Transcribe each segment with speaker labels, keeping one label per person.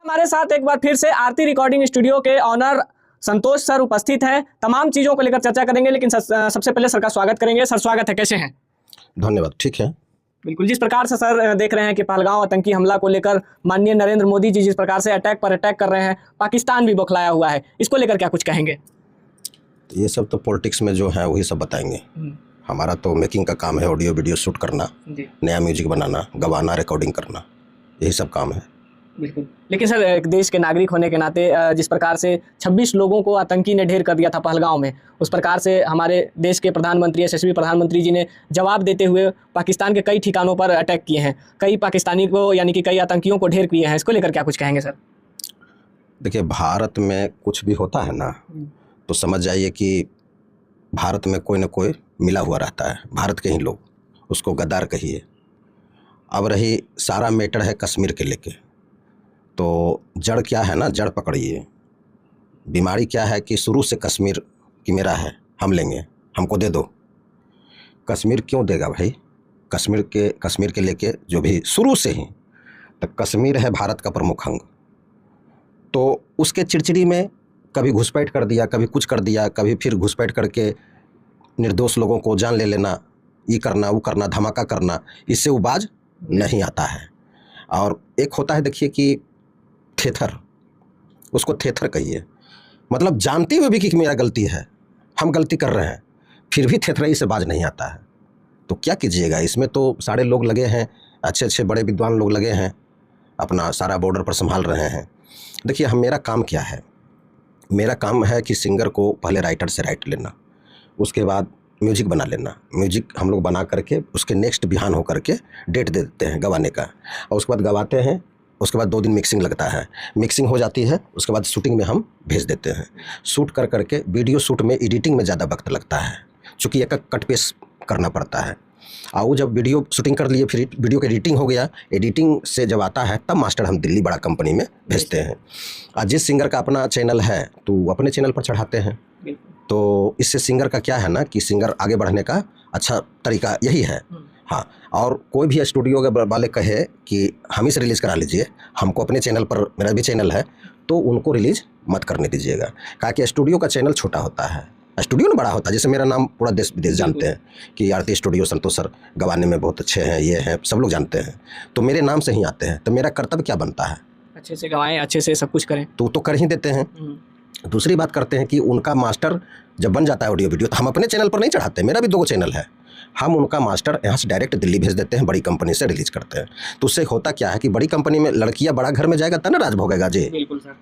Speaker 1: हमारे साथ एक बार फिर से आरती रिकॉर्डिंग स्टूडियो के ऑनर संतोष सर उपस्थित हैं। तमाम चीज़ों को लेकर चर्चा करेंगे, लेकिन सबसे पहले सर का स्वागत करेंगे। सर स्वागत है, कैसे हैं?
Speaker 2: धन्यवाद, ठीक है।
Speaker 1: बिल्कुल, जिस प्रकार से सर देख रहे हैं कि पहलगांव आतंकी हमला को लेकर माननीय नरेंद्र मोदी जी जिस प्रकार से अटैक पर अटैक कर रहे हैं, पाकिस्तान भी बौखलाया हुआ है, इसको लेकर क्या कुछ कहेंगे?
Speaker 2: ये सब तो पॉलिटिक्स में जो है वही सब बताएंगे। हमारा तो मेकिंग का काम है, ऑडियो वीडियो शूट करना, नया म्यूजिक बनाना, गवाना, रिकॉर्डिंग करना, यही सब काम है।
Speaker 1: बिल्कुल, लेकिन सर एक देश के नागरिक होने के नाते जिस प्रकार से 26 लोगों को आतंकी ने ढेर कर दिया था पहलगांव में, उस प्रकार से हमारे देश के प्रधानमंत्री यशस्वी प्रधानमंत्री जी ने जवाब देते हुए पाकिस्तान के कई ठिकानों पर अटैक किए हैं, कई पाकिस्तानी को यानी कि कई आतंकियों को ढेर किए हैं। इसको लेकर क्या कुछ कहेंगे सर?
Speaker 2: देखिए, भारत में कुछ भी होता है ना, तो समझ जाइए कि भारत में कोई ना कोई मिला हुआ रहता है, भारत के ही लोग, उसको गद्दार कहिए। अब रही सारा मैटर है कश्मीर के लेके, तो जड़ क्या है ना, जड़ पकड़िए। बीमारी क्या है कि शुरू से कश्मीर की मेरा है, हम लेंगे, हमको दे दो। कश्मीर क्यों देगा भाई? कश्मीर के लेके जो भी शुरू से ही, तो कश्मीर है भारत का प्रमुख अंग। तो उसके चिड़चिड़ी में कभी घुसपैठ कर दिया, कभी कुछ कर दिया, कभी फिर घुसपैठ करके निर्दोष लोगों को जान ले लेना, ये करना वो करना, धमाका करना, इससे वो बाज नहीं आता है। और एक होता है देखिए कि थेथर, उसको थेथर कहिए, मतलब जानते हुए भी कि मेरा गलती है, हम गलती कर रहे हैं, फिर भी थेथराई से बाज नहीं आता है। तो क्या कीजिएगा, इसमें तो सारे लोग लगे हैं, अच्छे अच्छे बड़े विद्वान लोग लगे हैं, अपना सारा बॉर्डर पर संभाल रहे हैं। देखिए, मेरा काम क्या है? मेरा काम है कि सिंगर को पहले राइटर से राइट लेना, उसके बाद म्यूजिक बना लेना, म्यूजिक हम लोग बना करके उसके नेक्स्ट बिहान हो करके डेट दे देते हैं गवाने का, और उसके बाद गवाते हैं। उसके बाद 2 दिन मिक्सिंग लगता है, मिक्सिंग हो जाती है, उसके बाद शूटिंग में हम भेज देते हैं। शूट कर करके वीडियो शूट में एडिटिंग में ज़्यादा वक्त लगता है, चूँकि एक कट पेस्ट करना पड़ता है। और वो जब वीडियो शूटिंग कर लिए, फिर वीडियो की एडिटिंग हो गया, एडिटिंग से जब आता है तब मास्टर हम दिल्ली बड़ा कंपनी में भेजते हैं। और जिस सिंगर का अपना चैनल है तो वो अपने चैनल पर चढ़ाते हैं। तो इससे सिंगर का क्या है ना कि सिंगर आगे बढ़ने का अच्छा तरीका यही है। हाँ, और कोई भी स्टूडियो के वाले कहे कि हम ही से रिलीज़ करा लीजिए, हमको अपने चैनल पर, मेरा भी चैनल है, तो उनको रिलीज़ मत करने दीजिएगा, क्योंकि स्टूडियो का चैनल छोटा होता है, स्टूडियो ना बड़ा होता है। जैसे मेरा नाम पूरा देश विदेश जानते हैं कि आरती स्टूडियो संतोष सर गवाने में बहुत अच्छे हैं, ये हैं, सब लोग जानते हैं, तो मेरे नाम से ही आते हैं। तो मेरा कर्तव्य क्या बनता है? अच्छे से गवाएं, अच्छे से सब कुछ करें, तो कर ही देते हैं। दूसरी बात करते हैं कि उनका मास्टर जब बन जाता है ऑडियो वीडियो, तो हम अपने चैनल पर नहीं चढ़ाते, मेरा भी 2 चैनल है, हम उनका मास्टर यहाँ से डायरेक्ट दिल्ली भेज देते हैं, बड़ी कंपनी से रिलीज करते हैं। तो उससे होता क्या है कि बड़ी कंपनी में लड़कियाँ बड़ा घर में जाएगा तब ना राज भोगेगा जी। बिल्कुल सर,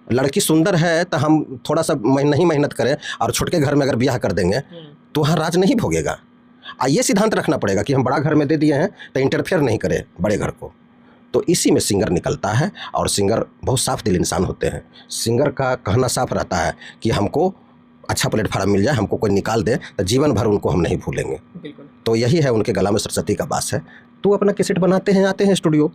Speaker 2: लड़की सुंदर है तो हम थोड़ा सा नहीं मेहनत करें और छोटके घर में अगर ब्याह कर देंगे तो वहाँ राज नहीं भोगेगा। ये सिद्धांत रखना पड़ेगा कि हम बड़ा घर में दे दिए हैं तो इंटरफेयर नहीं करें बड़े घर को। तो इसी में सिंगर निकलता है, और सिंगर बहुत साफ दिल इंसान होते हैं। सिंगर का कहना साफ रहता है कि हमको अच्छा प्लेटफार्म मिल जाए, हमको कोई निकाल दे तो जीवन भर उनको हम नहीं भूलेंगे। तो यही है, उनके गला में सरस्वती का वास है। तो अपना कैसेट बनाते हैं, आते हैं स्टूडियो,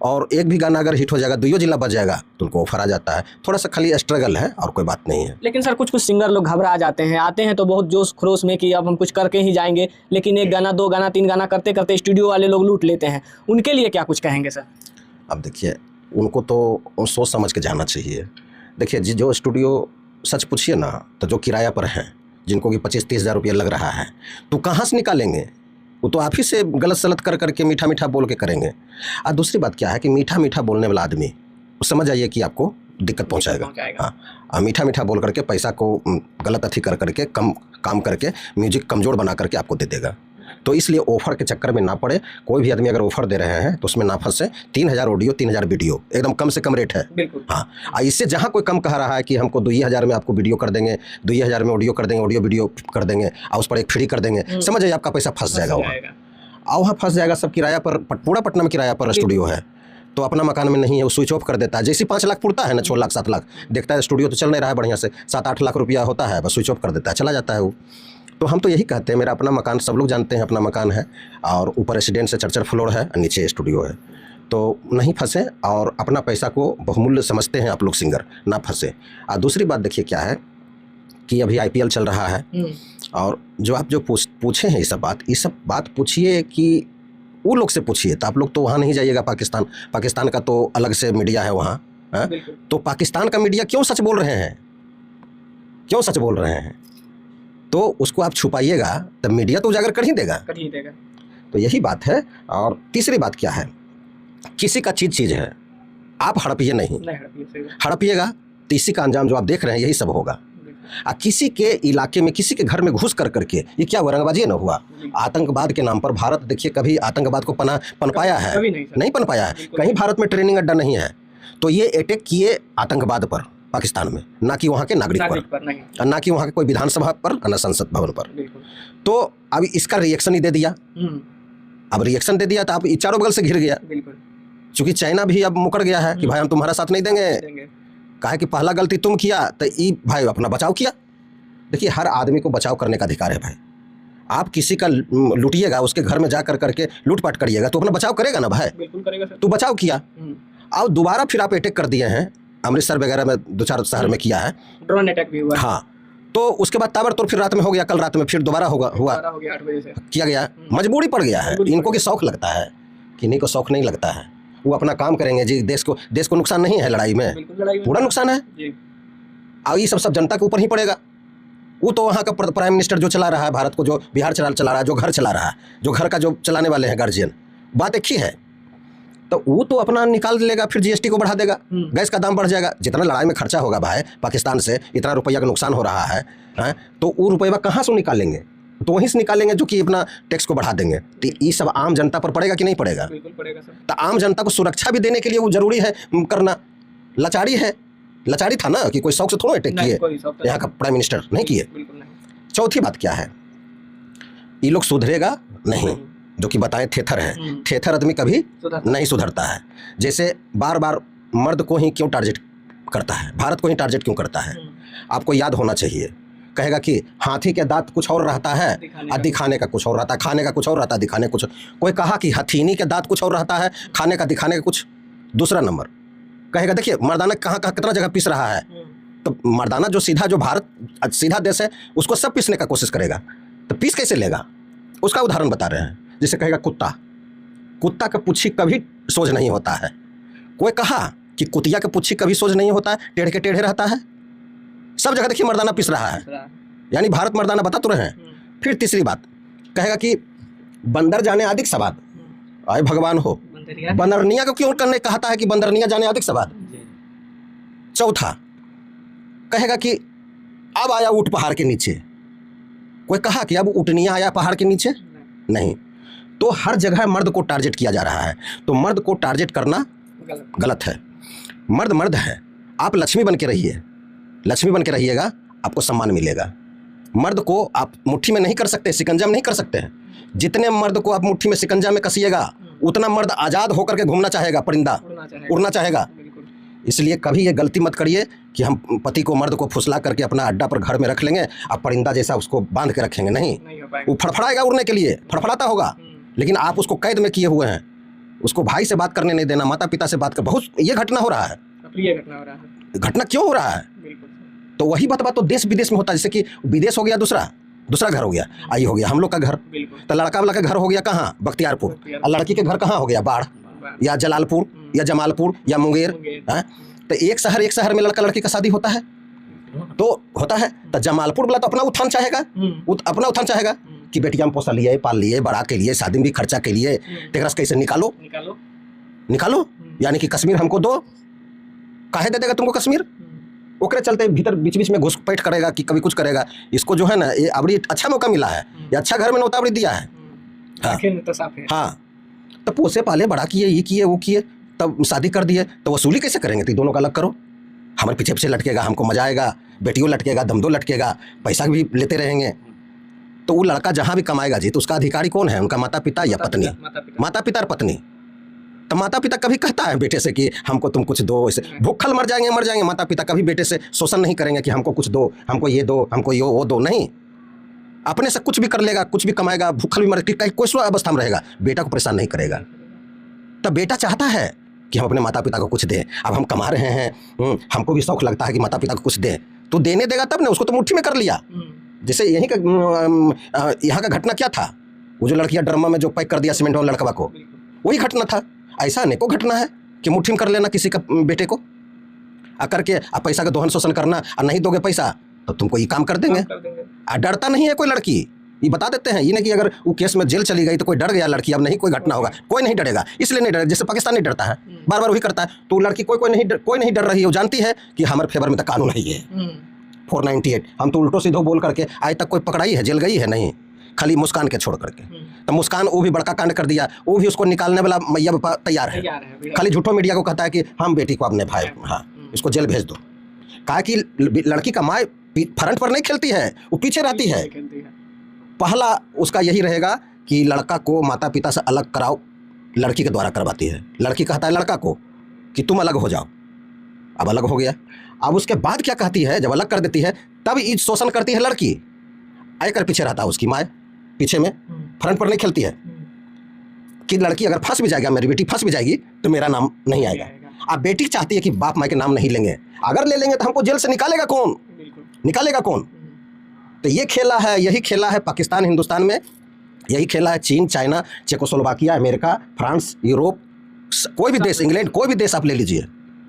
Speaker 2: और एक भी गाना अगर हिट हो जाएगा, 2 जिला बज जाएगा, तो उनको ऑफर आ जाता है। थोड़ा सा खाली स्ट्रगल है और कोई बात नहीं है।
Speaker 1: लेकिन सर कुछ सिंगर लोग घबरा जाते हैं, आते हैं तो बहुत जोश खरोश में कि अब हम कुछ करके ही जाएंगे, लेकिन 1 गाना 2 गाना 3 गाना करते करते स्टूडियो वाले लोग लूट लेते हैं, उनके लिए क्या कुछ कहेंगे सर?
Speaker 2: अब देखिए, उनको तो सोच समझ के जाना चाहिए। देखिए, जो स्टूडियो, सच पूछिए ना, तो जो किराया पर हैं, जिनको कि 25-30 हज़ार रुपया लग रहा है, तो कहाँ से निकालेंगे? वो तो आप ही से गलत सलत कर करके मीठा मीठा बोल के करेंगे। और दूसरी बात क्या है कि मीठा मीठा बोलने वाला आदमी, समझ आइए कि आपको दिक्कत पहुंचाएगा। हाँ, मीठा मीठा बोल करके पैसा को गलत अथी कर करके, कम काम करके म्यूजिक कमज़ोर बना करके आपको दे देगा। तो इसलिए ऑफ़र के चक्कर में ना पड़े। कोई भी आदमी अगर ऑफ़र दे रहे हैं तो उसमें ना फंसे। 3000 ऑडियो, 3000 वीडियो, एकदम कम से कम रेट है। हाँ, इससे जहाँ कोई कम कह रहा है कि हमको 2000 में आपको वीडियो कर देंगे, 2000 में ऑडियो कर देंगे, ऑडियो वीडियो कर देंगे, और उस पर एक फ्री कर देंगे, समझ आइए आपका पैसा फंस जाएगा वहाँ, और वहाँ फंस जाएगा। सब किराया पर, पूरा पटना में किराया पर स्टूडियो है, तो अपना मकान में नहीं है, वो स्विच ऑफ कर देता है। जैसे 5 लाख पुरता है ना, 6 लाख 7 लाख देखता है स्टूडियो तो चल नहीं रहा है बढ़िया से, 7-8 लाख रुपया होता है, बस स्विच ऑफ कर देता है, चला जाता है वो। तो हम तो यही कहते हैं, मेरा अपना मकान, सब लोग जानते हैं अपना मकान है, और ऊपर रेसिडेंस से 4 फ्लोर है, नीचे स्टूडियो है। तो नहीं फंसे, और अपना पैसा को बहुमूल्य समझते हैं आप लोग सिंगर, ना फंसे। और दूसरी बात देखिए क्या है कि अभी IPL चल रहा है, और जो आप जो पूछे हैं ये सब बात पूछिए कि वो लोग से पूछिए। तो आप लोग तो वहाँ नहीं जाइएगा, पाकिस्तान का तो अलग से मीडिया है वहाँ, हाँ?
Speaker 1: बिल्कुल।
Speaker 2: तो पाकिस्तान का मीडिया क्यों सच बोल रहे हैं, क्यों सच बोल रहे हैं? तो उसको आप छुपाइएगा तब मीडिया तो उजागर कर ही देगा। तो यही बात है। और तीसरी बात क्या है, किसी का चीज है, आप हड़पिए नहीं, हड़पिएगा तो इसी का अंजाम जो आप देख रहे हैं यही सब होगा। किसी के इलाके में, किसी के घर में घुस कर करके ये क्या हुआ, रंगबाजी न हुआ। आतंकवाद के नाम पर भारत देखिए कभी आतंकवाद को पनपाया है? नहीं पनपाया है। कहीं भारत में ट्रेनिंग अड्डा नहीं है। तो ये अटैक किए आतंकवाद पर पाकिस्तान में, ना कि वहाँ के नागरिक पर, और ना कि वहाँ के कोई विधानसभा पर, ना संसद भवन पर। तो अब इसका रिएक्शन ही दे दिया। अब रिएक्शन दे दिया तो आप चारों बगल से घिर गया। क्योंकि चाइना भी अब मुकर गया है कि भाई हम तुम्हारा साथ नहीं देंगे। कहा कि पहला गलती तुम किया तो ई भाई अपना बचाव किया। देखिए हर आदमी को बचाव करने का अधिकार है भाई। आप किसी का लूटिएगा, उसके घर में जा कर करके लूटपाट करिएगा तो अपना बचाव करेगा ना भाई।
Speaker 1: बिल्कुल करेगा सर।
Speaker 2: तो बचाव किया, अब दोबारा फिर आप अटैक कर दिए हैं। अमृतसर वगैरह में 2-4 शहर में किया है,
Speaker 1: ड्रोन अटैक भी हुआ।
Speaker 2: हाँ, तो उसके बाद ताबड़तोड़ फिर रात में हो गया, कल रात में फिर दोबारा हुआ
Speaker 1: 8 बजे से
Speaker 2: किया गया। मजबूरी पड़ गया है। इनको कि शौक लगता है, किन्हीं को शौक नहीं लगता है। वो अपना काम करेंगे जी। देश को नुकसान नहीं है लड़ाई में, पूरा नुकसान है। और ये सब जनता के ऊपर ही पड़ेगा। वो तो वहाँ का प्राइम मिनिस्टर जो चला रहा है भारत को, जो बिहार चला रहा है, जो घर चला रहा है, जो घर का जो चलाने वाले हैं गार्जियन, बात एक ही है। तो वो तो अपना निकाल लेगा, फिर जीएसटी को बढ़ा देगा, गैस का दाम बढ़ जाएगा। जितना लड़ाई में खर्चा होगा भाई, पाकिस्तान से इतना रुपया का नुकसान हो रहा है, तो वो रुपया कहाँ से निकालेंगे? तो वहीं से निकालेंगे जो कि अपना टैक्स को बढ़ा देंगे। तो ये सब आम जनता पर पड़ेगा कि नहीं पड़ेगा?
Speaker 1: बिल्कुल पड़ेगा सर। तो
Speaker 2: आम जनता को सुरक्षा भी देने के लिए वो जरूरी है करना। लाचारी है, लाचारी था ना कि कोई शौक से थोड़ा अटैक किए यहाँ का प्राइम मिनिस्टर नहीं किए। चौथी बात क्या है, ये लोग सुधरेगा नहीं, जो कि बताएं थेथर है। थेथर आदमी कभी नहीं सुधरता है। जैसे बार बार मर्द को ही क्यों टारगेट करता है, भारत को ही टारगेट क्यों करता है? आपको याद होना चाहिए। कहेगा कि हाथी के दांत कुछ और रहता है और दिखाने का कुछ और रहता है, खाने का कुछ और रहता है, दिखाने कुछ। कोई कहा कि हथीनी के दांत कुछ और रहता है, खाने का दिखाने का कुछ दूसरा नंबर। कहेगा देखिए मर्दाना कहाँ कितना जगह पीस रहा है। तो मर्दाना जो सीधा, जो भारत सीधा देश है, उसको सब पीसने का कोशिश करेगा, तो पीस कैसे लेगा? उसका उदाहरण बता रहे हैं। जैसे कहेगा कुत्ता का पुच्छी कभी सोझ नहीं होता है। कोई कहा कि कुतिया का पुच्छी कभी सोझ नहीं होता है, टेढ़े के टेढ़े रहता है। सब जगह देखिए मर्दाना पिस रहा है, यानी भारत मर्दाना बता तो रहे हैं। फिर तीसरी बात कहेगा कि बंदर जाने अधिक सवाद। आए भगवान हो, बंदरनिया को क्यों करने कहता है कि बंदरनिया जाने अधिक सवाद? चौथा कहेगा कि अब आया ऊँट पहाड़ के नीचे। कोई कहा कि अब ऊँटनिया आया पहाड़ के नीचे? नहीं। तो हर जगह मर्द को टारगेट किया जा रहा है। तो मर्द को टारगेट करना गलत है। मर्द है। आप लक्ष्मी बन के रहिए, लक्ष्मी बन के रहिएगा, आपको सम्मान मिलेगा। मर्द को आप मुट्ठी में नहीं कर सकते, शिकंजा में नहीं कर सकते हैं। जितने मर्द को आप मुट्ठी में शिकंजा में कसिएगा, उतना मर्द आज़ाद होकर के घूमना चाहेगा, परिंदा उड़ना चाहेगा। इसलिए कभी ये गलती मत करिए कि हम पति को, मर्द को फुसला करके अपना अड्डा पर घर में रख लेंगे, अब परिंदा जैसा उसको बांध के रखेंगे। नहीं, वो फड़फड़ाएगा उड़ने के लिए, फड़फड़ाता होगा, लेकिन आप उसको कैद में किए हुए हैं। उसको भाई से बात करने नहीं देना, माता पिता से बात कर। बहुत ये घटना हो रहा है। घटना क्यों हो रहा है? तो वही बात तो देश विदेश में होता है। जैसे कि विदेश हो गया दूसरा घर हो गया, आई हो गया हम लोग का घर। तो लड़का वाला का घर हो गया कहाँ? बख्तियारपुर। और लड़की के घर कहाँ हो गया? बाढ़ या जलालपुर या जमालपुर या मुंगेर। तो एक शहर में लड़का लड़की का शादी होता है, तो होता है। तो जमालपुर वाला तो अपना उत्थान चाहेगा, अपना उत्थान चाहेगा कि बेटिया हम पोसा लिए, पाल लिए, बड़ा के लिए, शादी भी खर्चा के लिए, तेरा कैसे निकालो। यानी कि कश्मीर हमको दो। काहे दे देगा तुमको कश्मीर? ओकरे चलते भीतर बीच में घुसपैठ करेगा कि कभी कुछ करेगा। इसको जो है ना, ये अबड़ी अच्छा मौका मिला है, ये अच्छा घर में नौता अबड़ी दिया है। हाँ, तो पोसे पाले, बड़ा किए, ये किए, वो किए, तब शादी कर दिए। तो वसूली कैसे करेंगे? तो दोनों का अलग करो। हमारे पीछे लटकेगा, हमको मजा आएगा, बेटियों लटकेगा, दमदो लटकेगा, पैसा भी लेते रहेंगे। तो वो लड़का जहाँ भी कमाएगा जी, तो उसका अधिकारी कौन है? उनका माता पिता या पत्नी? माता पिता और पत्नी। तो माता पिता कभी कहता है बेटे से कि हमको तुम कुछ दो, ऐसे भूखल मर जाएंगे। माता पिता कभी बेटे से शोषण नहीं करेंगे कि हमको कुछ दो, हमको ये दो, हमको ये वो दो। नहीं, अपने से कुछ भी कर लेगा, कुछ भी कमाएगा, भूखल भी मर, कोई अवस्था में रहेगा, बेटा को परेशान नहीं करेगा। तब बेटा चाहता है कि हम अपने माता पिता को कुछ दें। अब हम कमा रहे हैं, हमको भी शौक लगता है कि माता पिता को कुछ दें। तो देने देगा तब ना, उसको तो मुट्ठी में कर लिया। जैसे यहीं का यहाँ का घटना क्या था, वो जो लड़कियां ड्रामा में जो पैक कर दिया सीमेंट वाला लड़कवा को, वही घटना था। ऐसा अनेकों घटना है कि मुट्ठी में कर लेना किसी का बेटे को। करके अब पैसा का दोहन शोषण करना, और नहीं दोगे पैसा तो तुमको ये काम कर देंगे। डरता नहीं है कोई लड़की, ये बता देते हैं। ये नहीं कि अगर वो केस में जेल चली गई तो कोई डर गया लड़की, अब नहीं कोई घटना होगा, कोई नहीं डरेगा। इसलिए नहीं डरेगा, जैसे पाकिस्तान नहीं डरता है, बार बार वही करता है। तो लड़की कोई नहीं डर रही है, वो जानती है कि हमारे फेवर में तो कानून है ये 498। हम तो उल्टो सीधो बोल करके आज तक कोई पकड़ाई है, जेल गई है नहीं, खाली मुस्कान के छोड़ करके। तो मुस्कान वो भी बड़का कांड कर दिया, वो भी उसको निकालने वाला मैया बापा तैयार है। खाली झूठो मीडिया को कहता है कि हम बेटी को अपने भाई, हाँ इसको जेल भेज दो। कहा कि लड़की का माँ फ्रंट पर नहीं खेलती है, वो पीछे रहती है। पहला उसका यही रहेगा कि लड़का को माता पिता से अलग कराओ, लड़की के द्वारा करवाती है। लड़की कहता है लड़का को कि तुम अलग हो जाओ, अब अलग हो गया। अब उसके बाद क्या कहती है, जब अलग कर देती है तब ये शोषण करती है लड़की, आकर पीछे रहता है उसकी माँ, पीछे में फ्रंट पर नहीं खेलती है कि लड़की अगर फंस भी जाएगा, मेरी बेटी फंस भी जाएगी तो मेरा नाम नहीं आएगा। अब बेटी चाहती है कि बाप माँ के नाम नहीं लेंगे, अगर ले लेंगे तो हमको जेल से निकालेगा कौन, निकालेगा कौन। तो ये खेला है, यही खेला है पाकिस्तान हिंदुस्तान में, यही खेला है चीन, China, Czechoslovakia, America, France, Europe, कोई भी देश, इंग्लैंड, कोई भी देश आप ले लीजिए,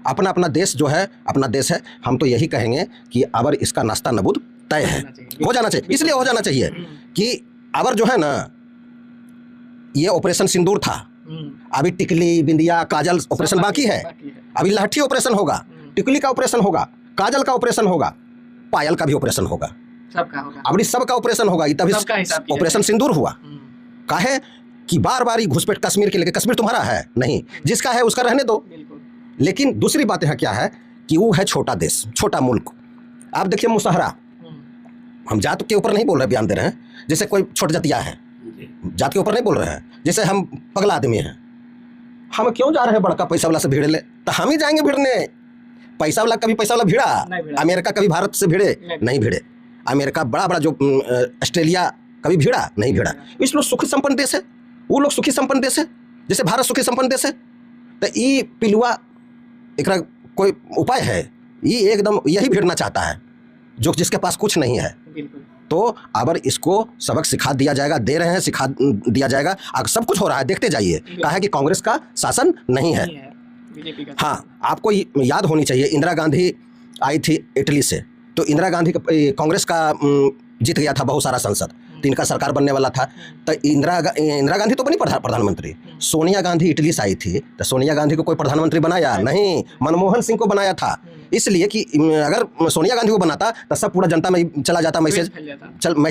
Speaker 2: अपना अपना देश जो है अपना देश है। हम तो यही कहेंगे कि अबर इसका नाश्ता नबूद तय है, हो जाना चाहिए। इसलिए हो जाना चाहिए कि अबर जो है ना, ये ऑपरेशन सिंदूर था, अभी टिकली, बिंदिया, काजल ऑपरेशन बाकी है। अभी लाठी ऑपरेशन होगा, टिकली का ऑपरेशन होगा, काजल का ऑपरेशन होगा, पायल का भी ऑपरेशन होगा, सबका होगा, अभी सबका ऑपरेशन होगा। तभी ऑपरेशन सिंदूर हुआ। काहे कि बार बार ही घुसपैठ कश्मीर के लेके, कश्मीर तुम्हारा है नहीं, जिसका है उसका रहने दो। लेकिन दूसरी बात यह क्या है कि वो है छोटा देश, छोटा मुल्क। आप देखिए मुसहरा, हम जात के ऊपर नहीं बोल रहे, बयान दे रहे हैं। जैसे कोई छोट जातिया है, जात के ऊपर नहीं बोल रहे हैं। जैसे हम पगला आदमी हैं, हम क्यों जा रहे हैं बड़का पैसा वाला से भिड़ ले, तो हम ही जाएंगे भिड़ने। पैसा वाला कभी पैसा वाला भिड़ा, अमेरिका कभी भारत से भिड़े नहीं भिड़े। अमेरिका बड़ा बड़ा जो ऑस्ट्रेलिया कभी भिड़ा नहीं भिड़ा। इस लोग सुखी संपन्न देश है, वो लोग सुखी संपन्न देश है, जैसे भारत सुखी संपन्न देश है। तो ये पिलुआ एक कोई उपाय है, ये एकदम यही भिड़ना चाहता है जो जिसके पास कुछ नहीं है। तो अबर इसको सबक सिखा दिया जाएगा, दे रहे हैं, सिखा दिया जाएगा। अब सब कुछ हो रहा है, देखते जाइए। कहा है कि कांग्रेस का शासन नहीं है। हाँ, आपको याद होनी चाहिए, इंदिरा गांधी आई थी इटली से, तो इंदिरा गांधी कांग्रेस का जीत गया था बहुत सारा संसद, तो इनका सरकार बनने वाला था। तो इंदिरा गांधी तो बनी प्रधानमंत्री। सोनिया गांधी इटली से आई थी, तो सोनिया गांधी को कोई प्रधानमंत्री बनाया नहीं, मनमोहन सिंह को बनाया था। इसलिए कि अगर सोनिया गांधी को बनाता तो सब पूरा जनता में चला जाता, मैसेज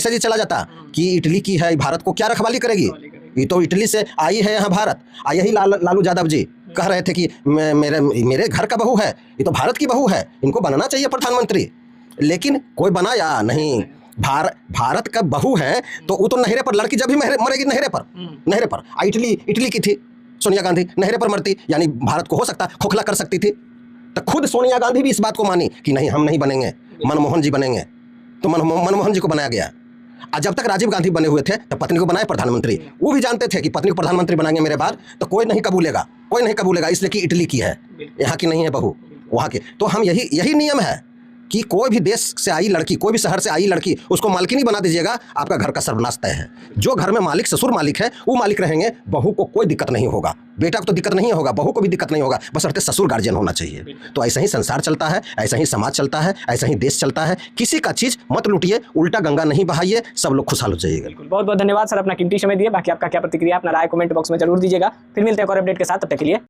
Speaker 2: ही चला जाता कि इटली की है, भारत को क्या रखवाली करेगी, ये तो इटली से आई है यहाँ भारत। यही लालू यादव जी कह रहे थे कि मेरे घर का बहू है, ये तो भारत की बहू है, इनको बनाना चाहिए प्रधानमंत्री। लेकिन कोई बनाया नहीं। भारत का बहू है तो वो तो नहरे पर, लड़की जब भी मरेगी नहरे पर। इटली की थी सोनिया गांधी, नहरे पर मरती, यानी भारत को हो सकता खोखला कर सकती थी। तो खुद सोनिया गांधी भी इस बात को मानी कि नहीं, हम नहीं बनेंगे, मनमोहन जी बनेंगे। तो मनमोहन जी को बनाया गया। और जब तक राजीव गांधी बने हुए थे तो पत्नी को बनाया प्रधानमंत्री। वो भी जानते थे कि पत्नी को प्रधानमंत्री बनाएंगे मेरे बाद, तो कोई नहीं कबूलेगा, इसलिए कि इटली की है, यहाँ की नहीं है बहू, वहाँ की। तो हम यही नियम है कि कोई भी देश से आई लड़की, कोई भी शहर से आई लड़की, उसको मालकिनी बना दीजिएगा, आपका घर का सर्वनाश तय है। जो घर में मालिक, ससुर मालिक है, वो मालिक रहेंगे, बहू को कोई दिक्कत नहीं होगा, बेटा को तो दिक्कत नहीं होगा, बहू को भी दिक्कत नहीं होगा, बशर्ते ससुर गार्जियन होना चाहिए। तो ऐसा ही संसार चलता है, ऐसा ही समाज चलता है, ऐसा ही देश चलता है। किसी का चीज़ मत लूटिए, उल्टा गंगा नहीं बहाइए, सब लोग खुशहाल हो जाइएगा।
Speaker 1: बहुत बहुत धन्यवाद सर, अपना कीमती समय दिए। बाकी आपका क्या प्रतिक्रिया, अपना राय कमेंट बॉक्स में जरूर दीजिएगा। फिर मिलते हैं एक और अपडेट के साथ, तब तक के लिए।